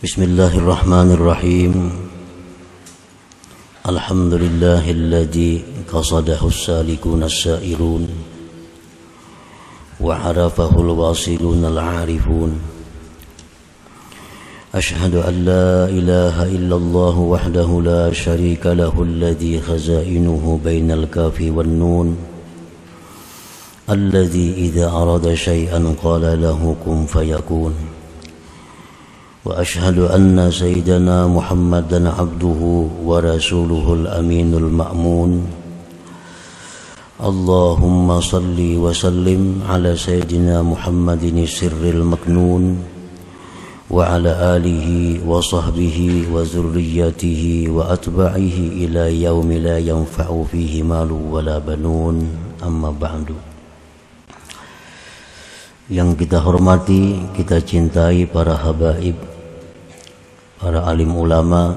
Bismillahirrahmanirrahim. Alhamdulillahilladzi qasadahu as-salikuna as-sairun wa arafahu al-wasiluna al-arifun. Ashhadu an la ilaha illallah wahdahu la syarika lahu alladzi khazainuhu bainal kafi wan nun alladzi idza arada syai'an qala lahu kun fayakun. Wa ashhadu anna sayyidana Muhammadan abduhu wa rasuluhul aminul ma'mun. Allahumma salli wa sallim ala sayyidina Muhammadin sirril maknun wa ala alihi wa sahbihi wa zurriyyatihi wa atba'ihi ila yaumi la yanfa'u fihi malu wa la banun. Amma ba'du. Yang kita hormati, kita cintai para habaib, para alim ulama,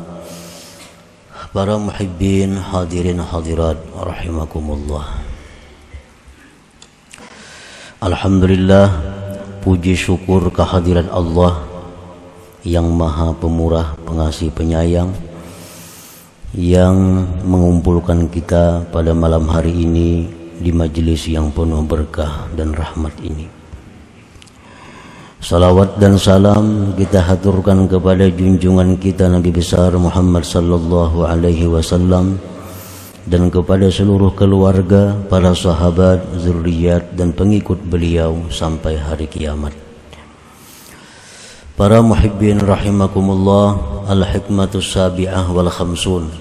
para muhibbin, hadirin hadirat rahimakumullah. Alhamdulillah, puji syukur kehadirat Allah yang maha pemurah, pengasih, penyayang, yang mengumpulkan kita pada malam hari ini di majelis yang penuh berkah dan rahmat ini. Salawat dan salam kita haturkan kepada junjungan kita Nabi besar Muhammad sallallahu alaihi wasallam dan kepada seluruh keluarga, para sahabat, zuriat dan pengikut beliau sampai hari kiamat. Para muhibbin rahimakumullah, al-hikmatus sabi'ah wal khamsun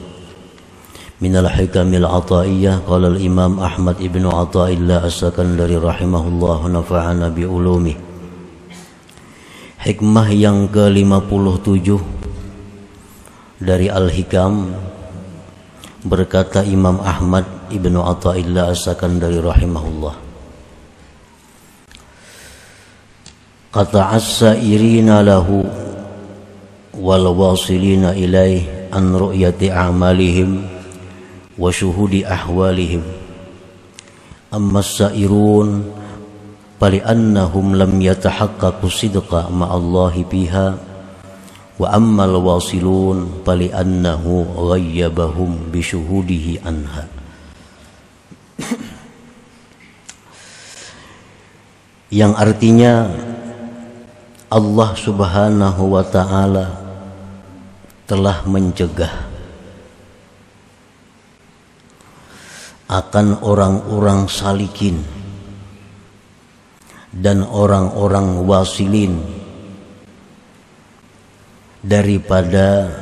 minal hikamil ataiyah. Qala al-imam Ahmad ibnu Athaillah as-Sakandari rahimahullah nafa'ana bi ulumih. Hikmah yang ke-57 dari Al-Hikam, berkata Imam Ahmad ibnu Athaillah as-Sakandari rahimahullah, qata'as sairina lahu wal wasilina ilaih an ru'yati a'malihim wa syuhudi ahwalihim. Amma sairun فلأنهم لم يتحققوا صدق مع الله بها وأما الواصلون فلأنه غيبهم بشهوده عنها. Yang artinya Allah subhanahu wa ta'ala telah mencegah akan orang-orang salikin dan orang-orang wasilin daripada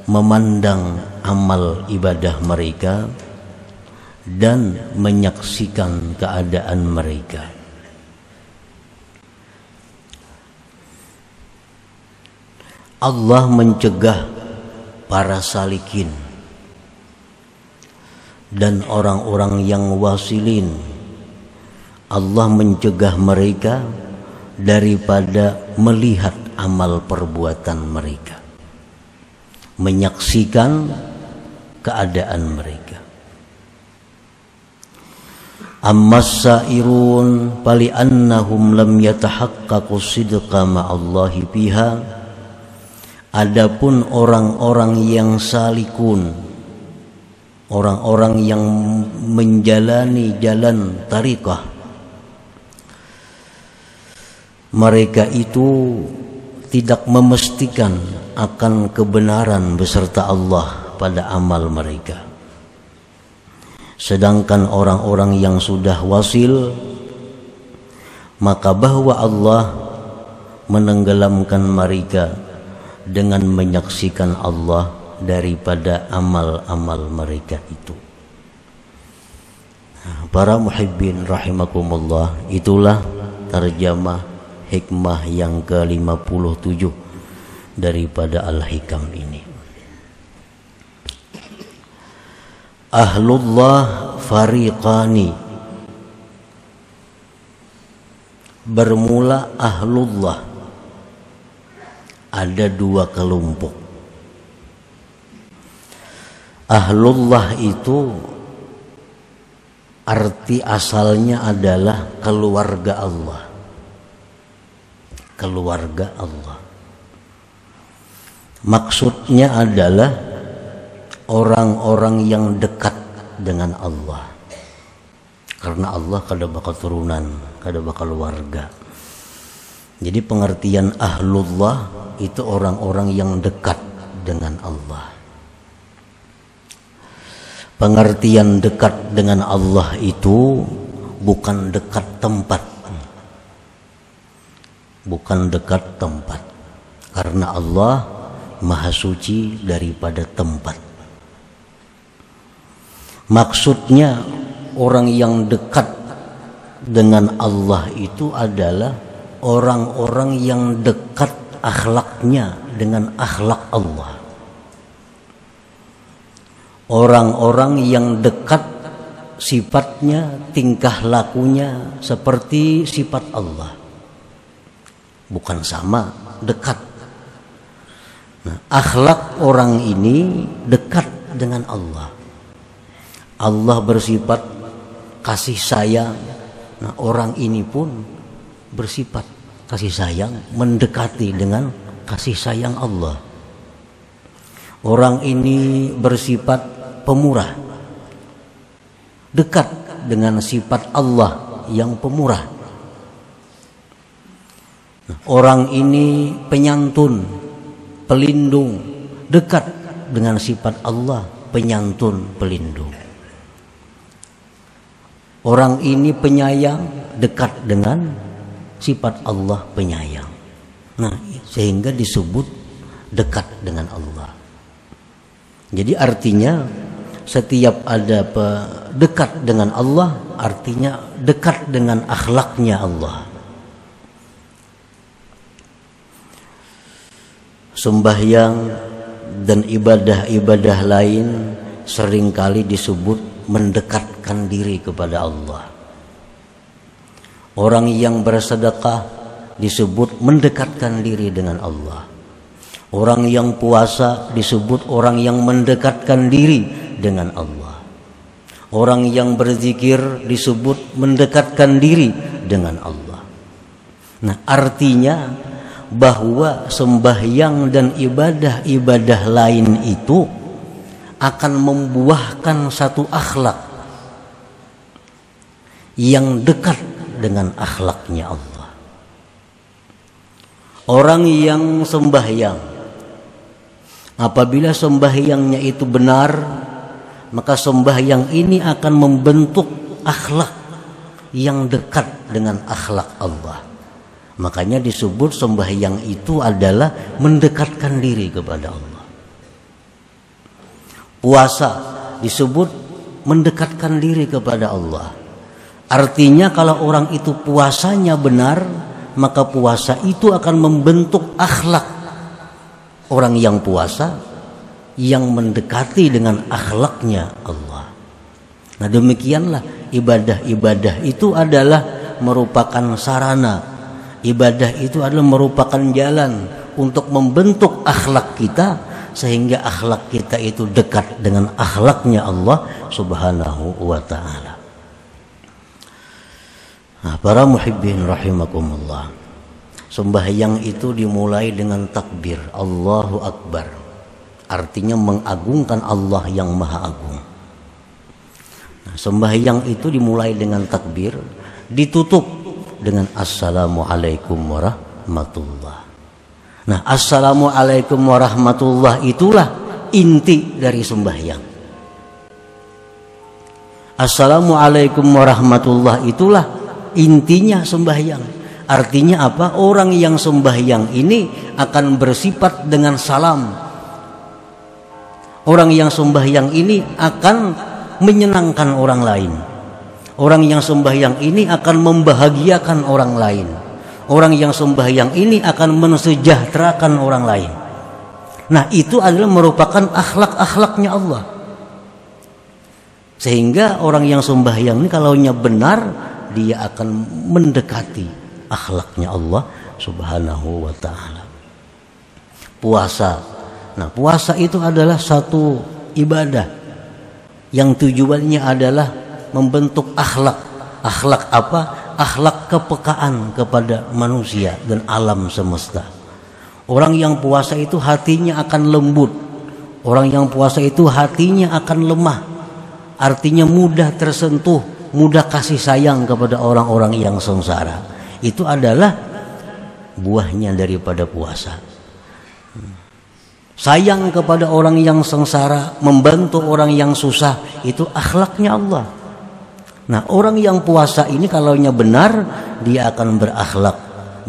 memandang amal ibadah mereka dan menyaksikan keadaan mereka. Allah mencegah para salikin dan orang-orang yang wasilin, Allah mencegah mereka daripada melihat amal perbuatan mereka, menyaksikan keadaan mereka. Ammas sairun fali annahum lam yatahaqqaqu sidqa ma'allahi biha. Adapun orang-orang yang salikun, orang-orang yang menjalani jalan tariqah, mereka itu tidak memastikan akan kebenaran beserta Allah pada amal mereka. Sedangkan orang-orang yang sudah wasil, maka bahwa Allah menenggelamkan mereka dengan menyaksikan Allah daripada amal-amal mereka itu. Para muhibbin rahimakumullah, itulah terjemah hikmah yang ke-57 daripada Al-Hikam ini. Ahlullah fariqani. Bermula ahlullah, ada dua kelompok. Ahlullah itu arti asalnya adalah keluarga Allah. Keluarga Allah. Maksudnya adalah orang-orang yang dekat dengan Allah. Karena Allah kada bakal turunan, kada bakal warga. Jadi pengertian ahlullah itu orang-orang yang dekat dengan Allah. Pengertian dekat dengan Allah itu bukan dekat tempat. Bukan dekat tempat. Karena Allah Maha Suci daripada tempat. Maksudnya orang yang dekat dengan Allah itu adalah orang-orang yang dekat akhlaknya dengan akhlak Allah. Orang-orang yang dekat sifatnya, tingkah lakunya seperti sifat Allah. Bukan sama, dekat. Nah, akhlak orang ini dekat dengan Allah. Allah bersifat kasih sayang. Nah, orang ini pun bersifat kasih sayang, mendekati dengan kasih sayang Allah. Orang ini bersifat pemurah, dekat dengan sifat Allah yang pemurah. Orang ini penyantun, pelindung, dekat dengan sifat Allah, penyantun, pelindung. Orang ini penyayang, dekat dengan sifat Allah penyayang. Nah, sehingga disebut dekat dengan Allah. Jadi artinya setiap ada dekat dengan Allah, artinya dekat dengan akhlaknya Allah. Sembahyang dan ibadah-ibadah lain seringkali disebut mendekatkan diri kepada Allah. Orang yang bersedekah disebut mendekatkan diri dengan Allah. Orang yang puasa disebut orang yang mendekatkan diri dengan Allah. Orang yang berzikir disebut mendekatkan diri dengan Allah. Nah, artinya bahwa sembahyang dan ibadah-ibadah lain itu akan membuahkan satu akhlak yang dekat dengan akhlaknya Allah. Orang yang sembahyang, apabila sembahyangnya itu benar, maka sembahyang ini akan membentuk akhlak yang dekat dengan akhlak Allah. Makanya disebut sembahyang itu adalah mendekatkan diri kepada Allah. Puasa disebut mendekatkan diri kepada Allah. Artinya kalau orang itu puasanya benar, maka puasa itu akan membentuk akhlak orang yang puasa yang mendekati dengan akhlaknya Allah. Nah, demikianlah ibadah-ibadah itu adalah merupakan sarana. Ibadah itu adalah merupakan jalan untuk membentuk akhlak kita sehingga akhlak kita itu dekat dengan akhlaknya Allah Subhanahu wa ta'ala. Nah, para muhibbin rahimakumullah, sembahyang itu dimulai dengan takbir Allahu Akbar, artinya mengagungkan Allah yang maha agung. Nah, sembahyang itu dimulai dengan takbir, ditutup dengan assalamualaikum warahmatullah. Nah, assalamualaikum warahmatullah itulah inti dari sembahyang. Assalamualaikum warahmatullah itulah intinya sembahyang. Artinya apa? Orang yang sembahyang ini akan bersifat dengan salam. Orang yang sembahyang ini akan menyenangkan orang lain. Orang yang sembahyang ini akan membahagiakan orang lain. Orang yang sembahyang ini akan mensejahterakan orang lain. Nah, itu adalah merupakan akhlak-akhlaknya Allah. Sehingga orang yang sembahyang ini kalaunya benar, dia akan mendekati akhlaknya Allah Subhanahu wa ta'ala. Puasa. Nah, puasa itu adalah satu ibadah yang tujuannya adalah membentuk akhlak. Akhlak apa? Akhlak kepekaan kepada manusia dan alam semesta. Orang yang puasa itu hatinya akan lembut. Orang yang puasa itu hatinya akan lemah. Artinya mudah tersentuh, mudah kasih sayang kepada orang-orang yang sengsara. Itu adalah buahnya daripada puasa. Sayang kepada orang yang sengsara, membantu orang yang susah, itu akhlaknya Allah. Nah, orang yang puasa ini kalaunya benar, dia akan berakhlak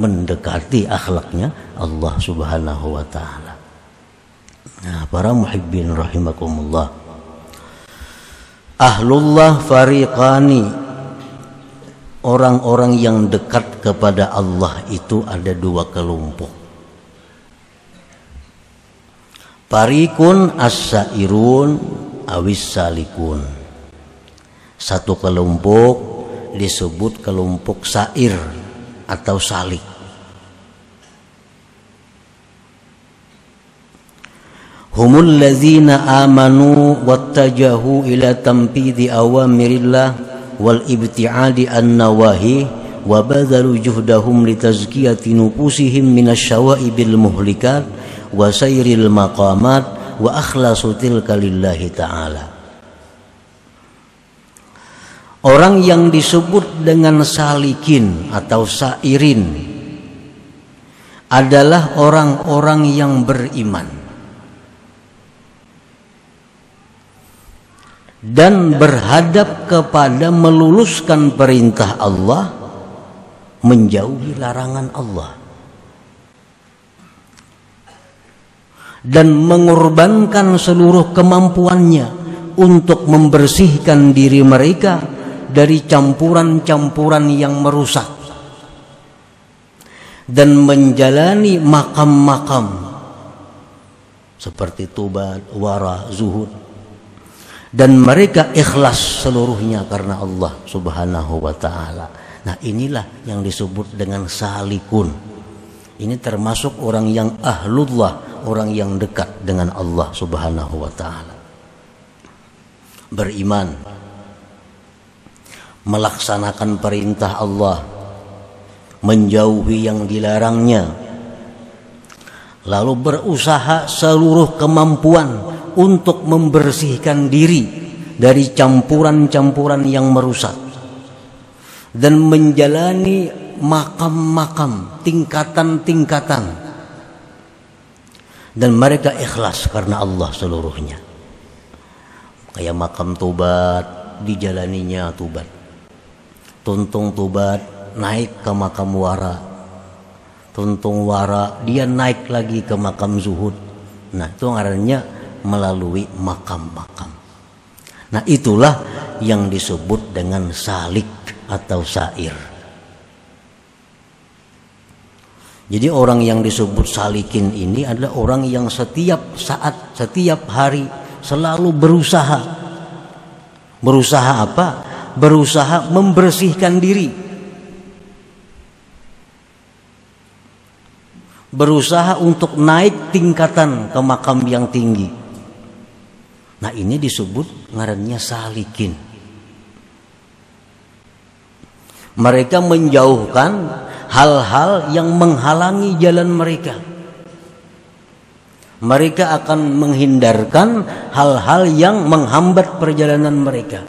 mendekati akhlaknya Allah Subhanahu wa taala. Nah, para muhibbin rahimakumullah. Ahlullah fariqani. Orang-orang yang dekat kepada Allah itu ada dua kelompok. Fariqun as-sairun awis salikun. Satu kelompok disebut kelompok sair atau salik. Humul ladzina amanu wattajahu ila tanfidhi awamirillah wal ibti'adi an-nawahi wa badhalu juhdahum litazkiyati nufusihim minasyawa'ibil muhlikat wa sayril maqamat wa akhlasu tilka lillahi ta'ala. Orang yang disebut dengan salikin atau sairin adalah orang-orang yang beriman dan berhadap kepada meluluskan perintah Allah, menjauhi larangan Allah, dan mengorbankan seluruh kemampuannya untuk membersihkan diri mereka dari campuran-campuran yang merusak dan menjalani makam-makam seperti tobat, wara, zuhud, dan mereka ikhlas seluruhnya karena Allah Subhanahu wa taala. Nah, inilah yang disebut dengan salikun. Ini termasuk orang yang ahlullah, orang yang dekat dengan Allah Subhanahu wa taala. Beriman, melaksanakan perintah Allah, menjauhi yang dilarangnya, lalu berusaha seluruh kemampuan untuk membersihkan diri dari campuran-campuran yang merusak, dan menjalani makam-makam, tingkatan-tingkatan, dan mereka ikhlas karena Allah seluruhnya. Kayak makam tobat, dijalaninya tobat. Tuntung tobat, naik ke makam wara. Tuntung wara, dia naik lagi ke makam zuhud. Nah, itu ngarannya melalui makam-makam. Nah, itulah yang disebut dengan salik atau sair. Jadi orang yang disebut salikin ini adalah orang yang setiap saat, setiap hari selalu berusaha. Berusaha apa? Berusaha membersihkan diri, berusaha untuk naik tingkatan ke makam yang tinggi. Nah, ini disebut ngarannya salikin. Mereka menjauhkan hal-hal yang menghalangi jalan mereka. Mereka akan menghindarkan hal-hal yang menghambat perjalanan mereka.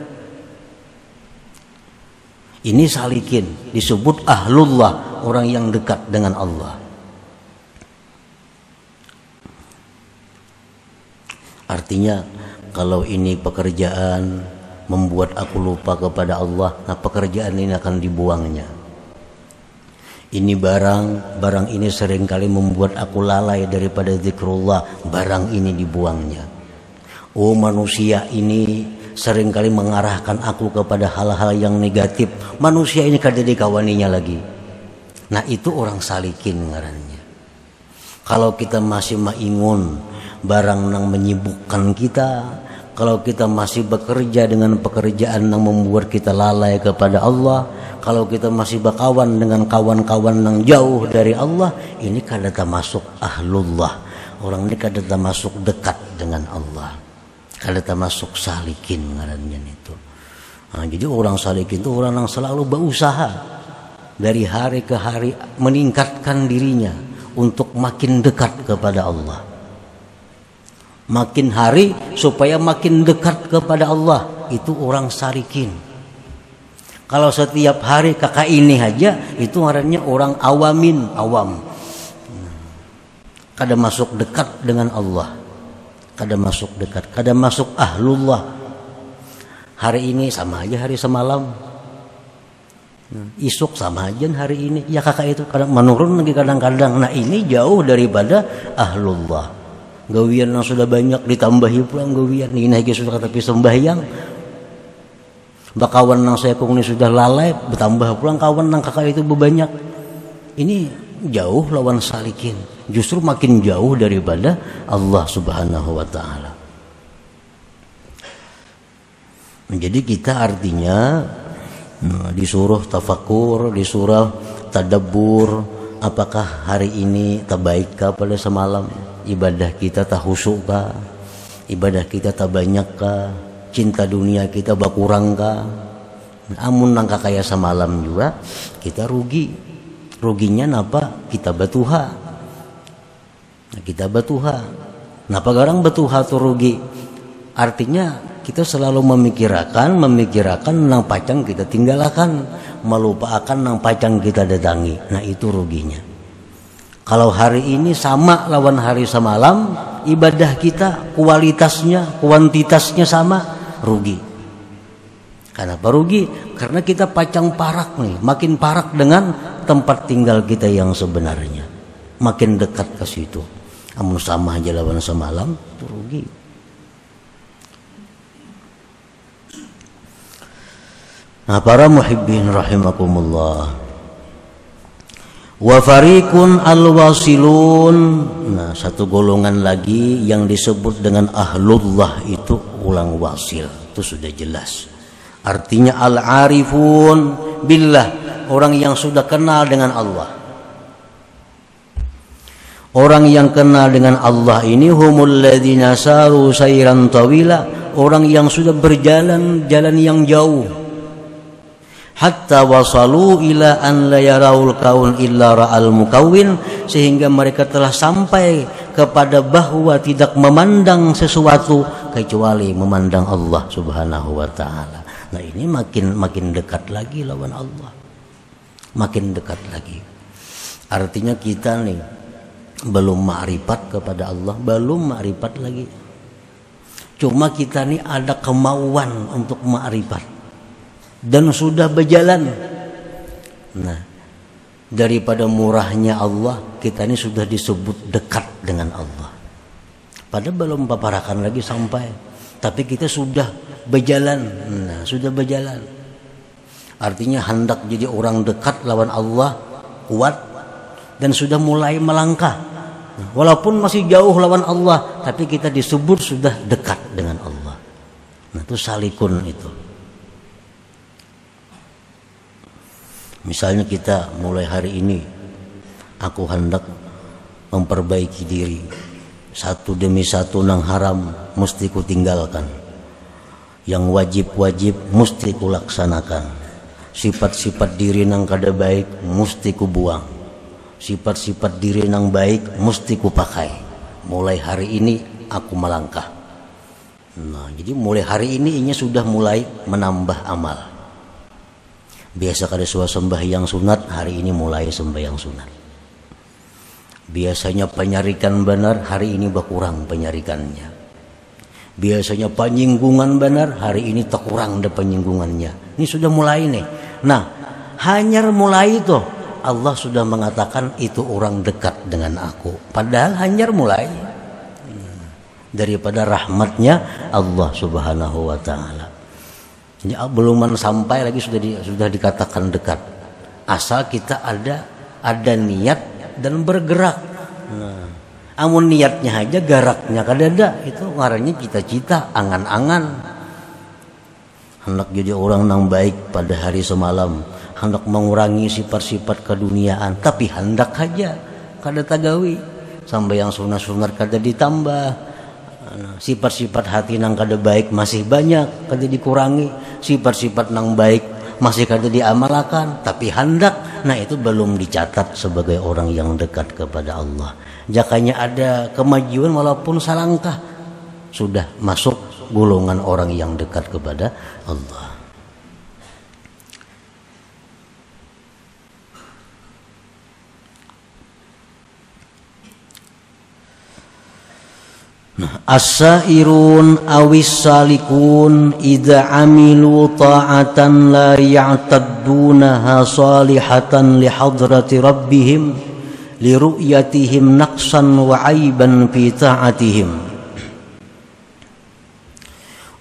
Ini salikin, disebut ahlullah, orang yang dekat dengan Allah. Artinya, kalau ini pekerjaan membuat aku lupa kepada Allah, nah pekerjaan ini akan dibuangnya. Ini barang ini seringkali membuat aku lalai daripada zikrullah, barang ini dibuangnya. Oh, manusia ini seringkali mengarahkan aku kepada hal-hal yang negatif. Manusia ini kada dikawaninya lagi. Nah, itu orang salikin ngarannya. Kalau kita masih maingun barang yang menyibukkan kita, kalau kita masih bekerja dengan pekerjaan yang membuat kita lalai kepada Allah, kalau kita masih berkawan dengan kawan-kawan yang jauh dari Allah, ini kada termasuk ahlullah. Orang ini kada termasuk dekat dengan Allah, kada termasuk salikin ngarannya itu. Nah, jadi orang salikin itu orang yang selalu berusaha dari hari ke hari meningkatkan dirinya untuk makin dekat kepada Allah. Makin hari supaya makin dekat kepada Allah, itu orang salikin. Kalau setiap hari kakak ini aja, itu ngarannya orang awam. Kada masuk dekat dengan Allah, kada masuk dekat, kada masuk ahlullah. Hari ini sama aja hari semalam, isuk sama aja hari ini. Ya kakak itu kadang menurun lagi kadang-kadang. Nah ini jauh daripada ahlullah. Gawian yang sudah banyak ditambahi pulang gawian. Ini aja sudah tapi sembahyang. Bakawan nang saya kung ini sudah lalai, bertambah pulang kawan nang kakak itu berbanyak. Ini jauh lawan salikin. Justru makin jauh daripada Allah Subhanahu wa taala. Jadi kita artinya disuruh tafakur, disuruh tadabbur. Apakah hari ini terbaik kah pada semalam? Ibadah kita tak khusyuk kah? Ibadah kita tak banyak kah? Cinta dunia kita berkurang kah? Amun nangka kaya semalam juga kita rugi. Ruginya napa? Kita batuha. Kita batuha. Napa garang batuha tuh rugi? Artinya kita selalu memikirkan nang pacang kita tinggalkan, melupakan nang pacang kita datangi. Nah itu ruginya. Kalau hari ini sama lawan hari semalam, ibadah kita kualitasnya, kuantitasnya sama, rugi. Kenapa rugi? Karena kita pacang parak nih, makin parak dengan tempat tinggal kita yang sebenarnya, makin dekat ke situ. Amun sama aja lawan semalam, itu rugi. Nah para muhibbin rahimakumullah, wa fariqun al-wasilun. Nah satu golongan lagi yang disebut dengan ahlullah itu ulang wasil, itu sudah jelas. Artinya al-arifun billah, orang yang sudah kenal dengan Allah. Orang yang kenal dengan Allah ini humul ladzina saru sayran tawila, orang yang sudah berjalan jalan yang jauh. Hatta wasalu ila an la yaraul kaun illa ra'al mukawwin, sehingga mereka telah sampai kepada bahwa tidak memandang sesuatu kecuali memandang Allah Subhanahu wa taala. Nah ini makin dekat lagi lawan Allah, makin dekat lagi. Artinya kita nih belum ma'rifat kepada Allah, belum ma'rifat lagi. Cuma kita nih ada kemauan untuk ma'rifat dan sudah berjalan. Nah, daripada murahnya Allah, kita ini sudah disebut dekat dengan Allah. Padahal belum paparakan lagi sampai, tapi kita sudah berjalan. Nah, sudah berjalan. Artinya hendak jadi orang dekat lawan Allah, kuat dan sudah mulai melangkah. Nah, walaupun masih jauh lawan Allah, tapi kita disebut sudah dekat dengan Allah. Nah, itu salikun itu. Misalnya kita mulai hari ini, aku hendak memperbaiki diri. Satu demi satu nang haram mesti ku tinggalkan. Yang wajib-wajib mesti ku laksanakan. Sifat-sifat diri nang kada baik mesti ku buang. Sifat-sifat diri nang baik mesti ku pakai. Mulai hari ini aku melangkah. Nah, jadi mulai hari ini sudah mulai menambah amal. Biasa kada suah sembahyang sunat, hari ini mulai sembahyang sunat. Biasanya penyarikan benar, hari ini berkurang penyarikannya. Biasanya penyinggungan benar, hari ini terkurang ada penyinggungannya. Ini sudah mulai nih. Nah, hanya mulai itu Allah sudah mengatakan itu orang dekat dengan aku. Padahal hanya mulai daripada rahmatnya Allah Subhanahu wa taala. Jadi belum sampai lagi sudah dikatakan dekat. Asal kita ada niat dan bergerak. Nah, amun niatnya aja garaknya kada ada, itu ngarannya cita-cita, angan-angan. Hendak jadi orang yang baik pada hari semalam, hendak mengurangi sifat-sifat keduniaan, tapi hendak aja kada tagawi. Sampai yang sunat-sunat kada ditambah. Sifat-sifat hati nang kada baik masih banyak, kada dikurangi. Sifat-sifat nang baik masih kada diamalkan, tapi hendak nah itu belum dicatat sebagai orang yang dekat kepada Allah. Jakanya ada kemajuan walaupun salangkah, sudah masuk golongan orang yang dekat kepada Allah. As-sairun awis salikun idza amilu ta'atan la ya'taddunaha salihatan li hadrati rabbihim li ru'yatihim naqsan wa aiban fi ta'atihim.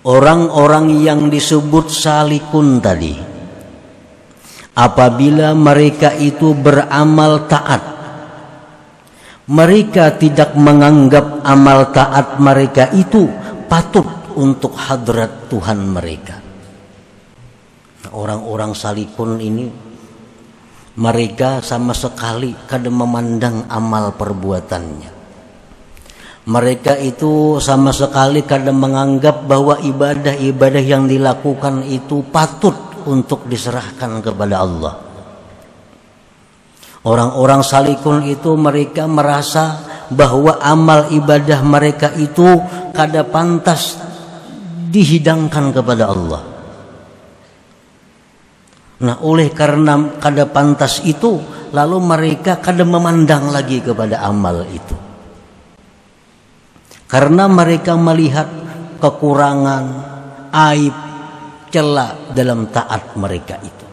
Orang-orang yang disebut salikun tadi, apabila mereka itu beramal taat, mereka tidak menganggap amal taat mereka itu patut untuk hadrat Tuhan mereka. Orang-orang salikun ini, mereka sama sekali kada memandang amal perbuatannya. Mereka itu sama sekali kada menganggap bahwa ibadah-ibadah yang dilakukan itu patut untuk diserahkan kepada Allah. Orang-orang salikun itu mereka merasa bahwa amal ibadah mereka itu kada pantas dihidangkan kepada Allah. Nah, oleh karena kada pantas itu, lalu mereka kada memandang lagi kepada amal itu. Karena mereka melihat kekurangan, aib, celah dalam taat mereka itu.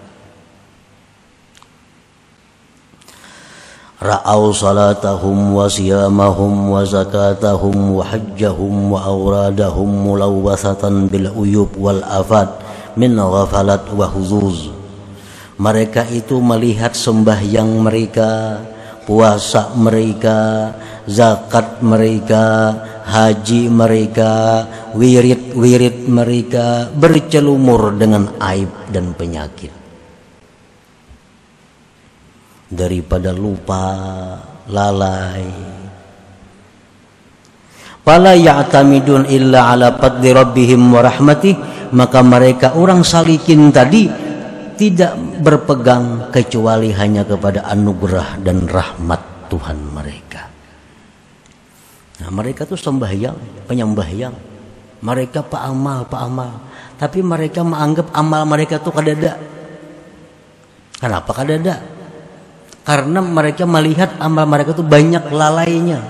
Ra'au salatahum wa siyamahum wa zakatahum wa hajjahum wa awradahum mulawwathatan bil uyub wal afat min ghafalat wa huzuz. Mereka itu melihat sembahyang mereka, puasa mereka, zakat mereka, haji mereka, wirid mereka bercelumur dengan aib dan penyakit. Daripada lupa, lalai, fala ya'tamidun illa ala fadli rabbihim wa rahmatih, maka mereka orang salikin tadi tidak berpegang kecuali hanya kepada anugerah dan rahmat Tuhan mereka. Nah, mereka tuh sembahyang, penyembahyang, mereka paamal, tapi mereka menganggap amal mereka tuh kadada. Kenapa kadada? Karena mereka melihat amal mereka itu banyak lalainya.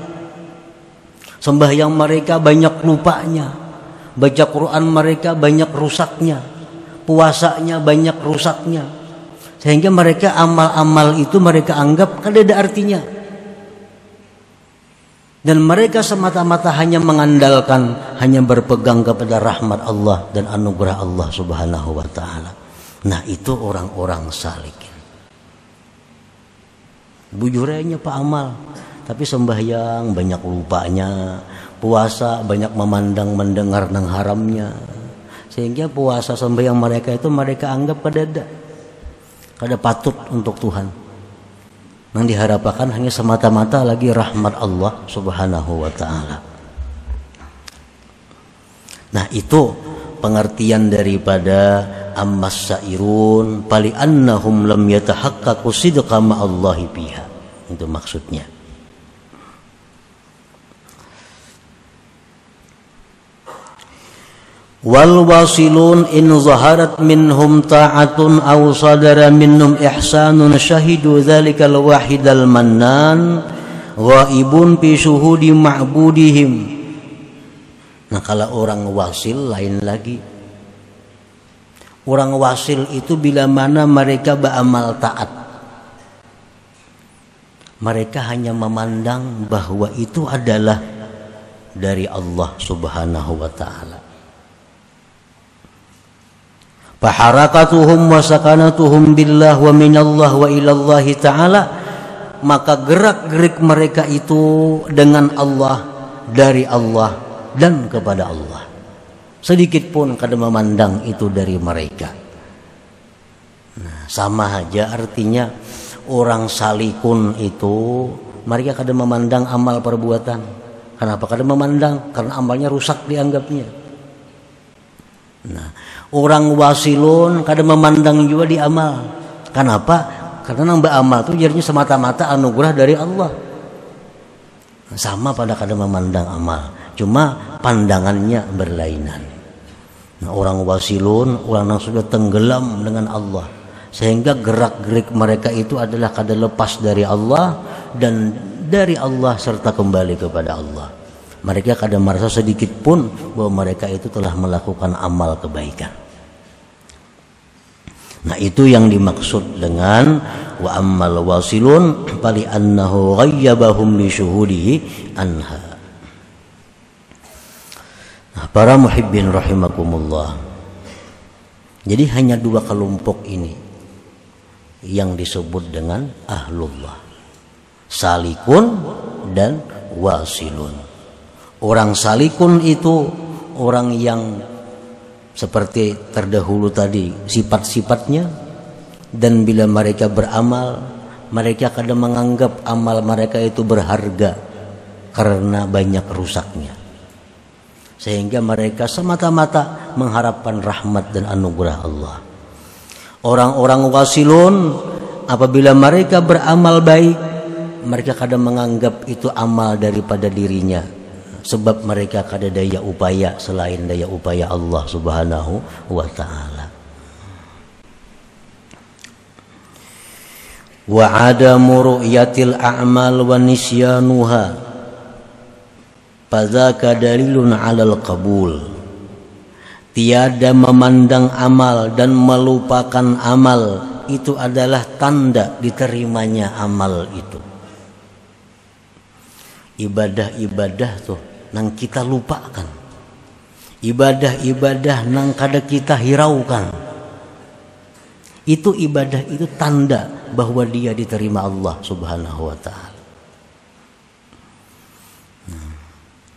Sembahyang mereka banyak lupanya. Baca Quran mereka banyak rusaknya. Puasanya banyak rusaknya. Sehingga mereka amal-amal itu mereka anggap kada ada artinya. Dan mereka semata-mata hanya mengandalkan, hanya berpegang kepada rahmat Allah dan anugerah Allah Subhanahu wa ta'ala. Nah, itu orang-orang salikin. Bujurnya Pak Amal, tapi sembahyang banyak lupanya, puasa banyak memandang mendengar nang haramnya, sehingga puasa sembahyang mereka itu mereka anggap kada patut untuk Tuhan. Yang diharapkan hanya semata-mata lagi rahmat Allah Subhanahu wa ta'ala. Nah, itu pengertian daripada ammas sairun pali annahum lam yatahaqqaqu sidqa ma'allahi biha. Itu maksudnya. Wal wasilun in zaharat minhum ta'atun aw sadara minhum ihsanun syahidu dzalikal wahidal mannan ghaibun fi syuhudi ma'budihim. Nah, kalau orang wasil lain lagi. Orang wasil itu bila mana mereka beramal taat, mereka hanya memandang bahwa itu adalah dari Allah Subhanahu wa ta'ala. Faharakatuhum wa sakanatuhum billah wa minallah wa ilallah ta'ala, maka gerak-gerik mereka itu dengan Allah, dari Allah dan kepada Allah. Sedikit pun kada memandang itu dari mereka. Nah, sama aja artinya orang salikun itu mereka kada memandang amal perbuatan. Kenapa kada memandang? Karena amalnya rusak dianggapnya. Nah, orang wasilun kada memandang juga di amal. Kenapa? Karena nambah amal itu jadinya semata-mata anugerah dari Allah. Sama pada kadang memandang amal, cuma pandangannya berlainan. Nah, orang wasilun, orang yang sudah tenggelam dengan Allah, sehingga gerak-gerik mereka itu adalah kada lepas dari Allah dan dari Allah serta kembali kepada Allah. Mereka kada merasa sedikit pun bahwa mereka itu telah melakukan amal kebaikan. Nah, itu yang dimaksud dengan wa ammal wasilun fali annahu ghayyabahum bi syuhudihi anha. Nah, para muhibbin rahimakumullah. Jadi hanya dua kelompok ini yang disebut dengan ahlullah. Salikun dan wasilun. Orang salikun itu orang yang seperti terdahulu tadi sifat-sifatnya, dan bila mereka beramal, mereka kadang menganggap amal mereka itu berharga karena banyak rusaknya, sehingga mereka semata-mata mengharapkan rahmat dan anugerah Allah. Orang-orang wasilun apabila mereka beramal baik, mereka kadang menganggap itu amal daripada dirinya, sebab mereka kada daya upaya selain daya upaya Allah Subhanahu wa ta'ala. Wa adamu ru'yatil a'mal wa nisyanuha fadzaka dalilun 'alal qabul. Tiada memandang amal dan melupakan amal itu adalah tanda diterimanya amal itu. Ibadah-ibadah tuh nang kita lupakan, ibadah-ibadah nang kada kita hiraukan, itu ibadah itu tanda bahwa dia diterima Allah Subhanahu wa ta'ala.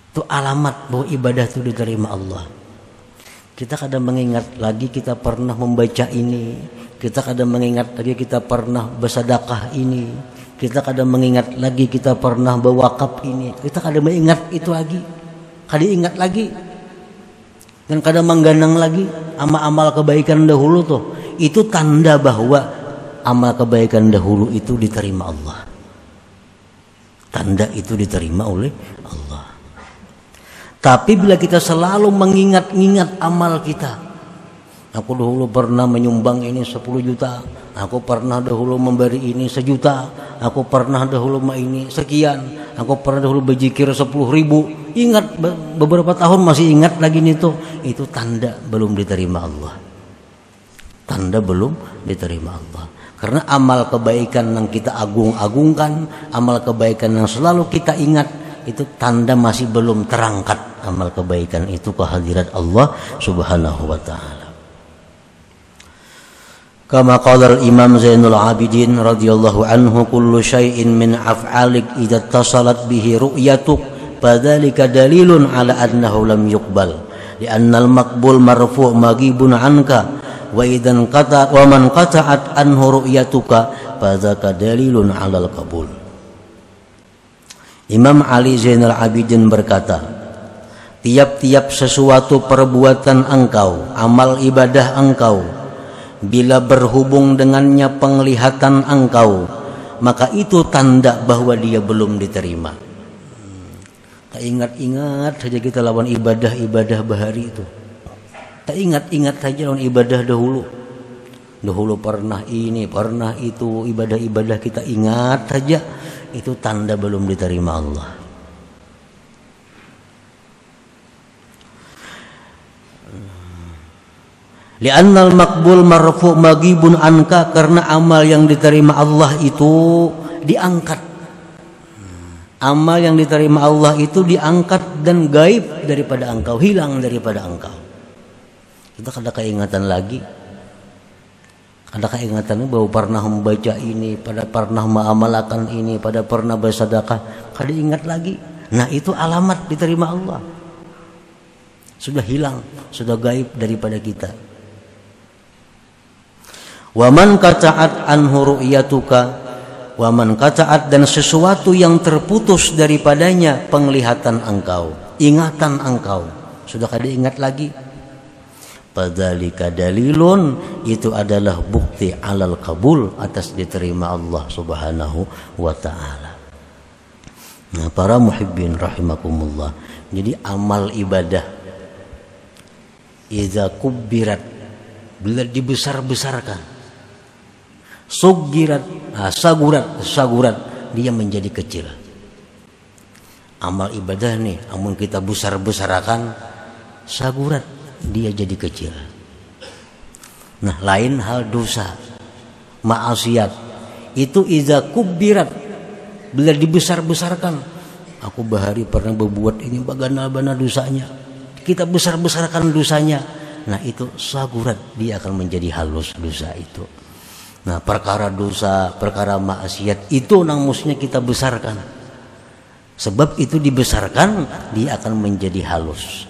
Itu alamat bahwa ibadah itu diterima Allah. Kita kadang mengingat lagi kita pernah membaca ini, kita kadang mengingat lagi kita pernah bersedekah ini, kita kadang mengingat lagi kita pernah berwakaf ini, kita kadang mengingat itu lagi, kadang ingat lagi, dan kadang menggandeng lagi amal-amal kebaikan dahulu tuh. Itu tanda bahwa amal kebaikan dahulu itu diterima Allah. Tanda itu diterima oleh Allah. Tapi bila kita selalu mengingat-ingat amal kita, aku dahulu pernah menyumbang ini 10 juta, aku pernah dahulu memberi ini 1 juta, aku pernah dahulu ini sekian, aku pernah dahulu berzikir 10.000. Ingat beberapa tahun masih ingat lagi itu tanda belum diterima Allah. Tanda belum diterima Allah. Karena amal kebaikan yang kita agung-agungkan, amal kebaikan yang selalu kita ingat, itu tanda masih belum terangkat amal kebaikan itu ke hadirat Allah Subhanahu wa ta'ala. Kama qala al-Imam Zainul Abidin radhiyallahu anhu, kullu syai'in min af'alik idza tasalat bihi ru'yatuk fadzalika dalilun ala annahu lam yuqbal li'anna al-maqbul marfu' maghibun anka wa idzan qata wa man qata'at anhu ru'yatuka fadzaka dalilun 'alal qabul. Imam Ali Zainal Abidin berkata, tiap-tiap sesuatu perbuatan engkau, amal ibadah engkau, bila berhubung dengannya penglihatan engkau, maka itu tanda bahwa dia belum diterima. Tak ingat-ingat saja kita lawan ibadah-ibadah bahari itu. Tak ingat-ingat saja lawan ibadah dahulu. Dahulu pernah ini, pernah itu, ibadah-ibadah kita ingat saja, itu tanda belum diterima Allah. Li'annal maqbul marfu' maghibun anka, karena amal yang diterima Allah itu diangkat. Amal yang diterima Allah itu diangkat dan gaib daripada engkau, hilang daripada engkau. Kita kada keingatan lagi. Ada keingatan bahwa pernah membaca ini, pada pernah mengamalkan ini, pada pernah bersedekah, kada ingat lagi. Nah, itu alamat diterima Allah. Sudah hilang, sudah gaib daripada kita. Wa man qata'at anhu ru'yatuka, wa man qata'at, dan sesuatu yang terputus daripadanya penglihatan engkau, ingatan engkau, sudah kada ingat lagi. Fadzalika dalilun, itu adalah bukti alal qabul, atas diterima Allah Subhanahu wa taala. Nah, para muhibbin rahimakumullah. Jadi amal ibadah iza kubbirat, bila dibesar-besarkan, sugirat, sagurat, dia menjadi kecil. Amal ibadah nih, amun kita besar-besarkan, sagurat, dia jadi kecil. Nah, lain hal dosa, maksiat, itu iza kubbirat, bila dibesar-besarkan. Aku bahari pernah berbuat ini, bagaimana dosanya, kita besar-besarkan dosanya. Nah, itu sagurat, dia akan menjadi halus dosa itu. Nah, perkara dosa, perkara maksiat itu nang mestinya kita besarkan. Sebab itu dibesarkan, dia akan menjadi halus,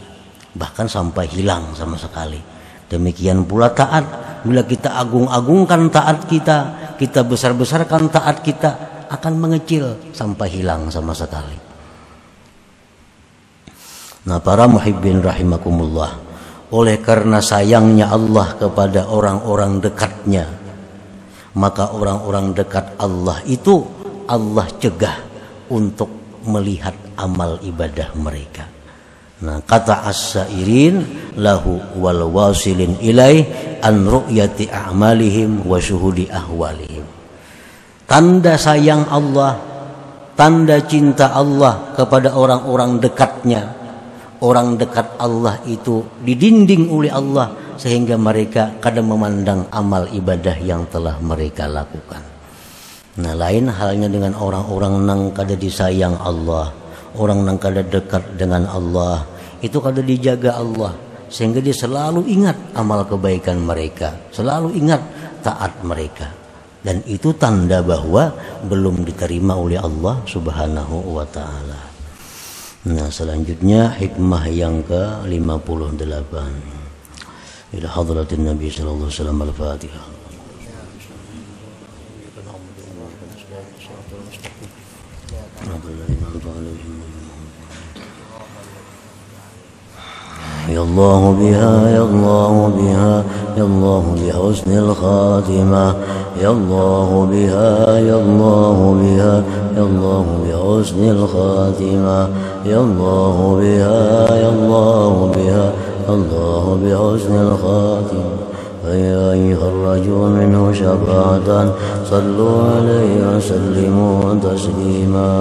bahkan sampai hilang sama sekali. Demikian pula taat, bila kita agung-agungkan taat kita, kita besar-besarkan taat kita, akan mengecil sampai hilang sama sekali. Nah, para muhibbin rahimakumullah, oleh karena sayangnya Allah kepada orang-orang dekatnya, maka orang-orang dekat Allah itu Allah cegah untuk melihat amal ibadah mereka. Nah, kata as-sairin lahu wal wasilin ilai an ru'yati a'malihim wa syuhudi ahwalihim. Tanda sayang Allah, tanda cinta Allah kepada orang-orang dekatnya. Orang dekat Allah itu didinding oleh Allah, sehingga mereka kadang memandang amal ibadah yang telah mereka lakukan. Nah, lain halnya dengan orang-orang nang kada disayang Allah, orang nang kada dekat dengan Allah, itu kada dijaga Allah, sehingga dia selalu ingat amal kebaikan mereka, selalu ingat taat mereka. Dan itu tanda bahwa belum diterima oleh Allah Subhanahu wa taala. Nah, selanjutnya hikmah yang ke-58. Ila hadratin Nabi sallallahu alaihi wasallam, al-Fatihah. Ya Allah biha, ya Allah biha, ya Allah bi husnil khatimah. Ya Allah biha, ya Allah biha, ya Allah bi husnil khatimah. Ya Allah biha, ya Allah biha, Allah bi husnil khatimah. فيا أيها الرجل منه شفاعة صلوا عليه وسلموا تسليما.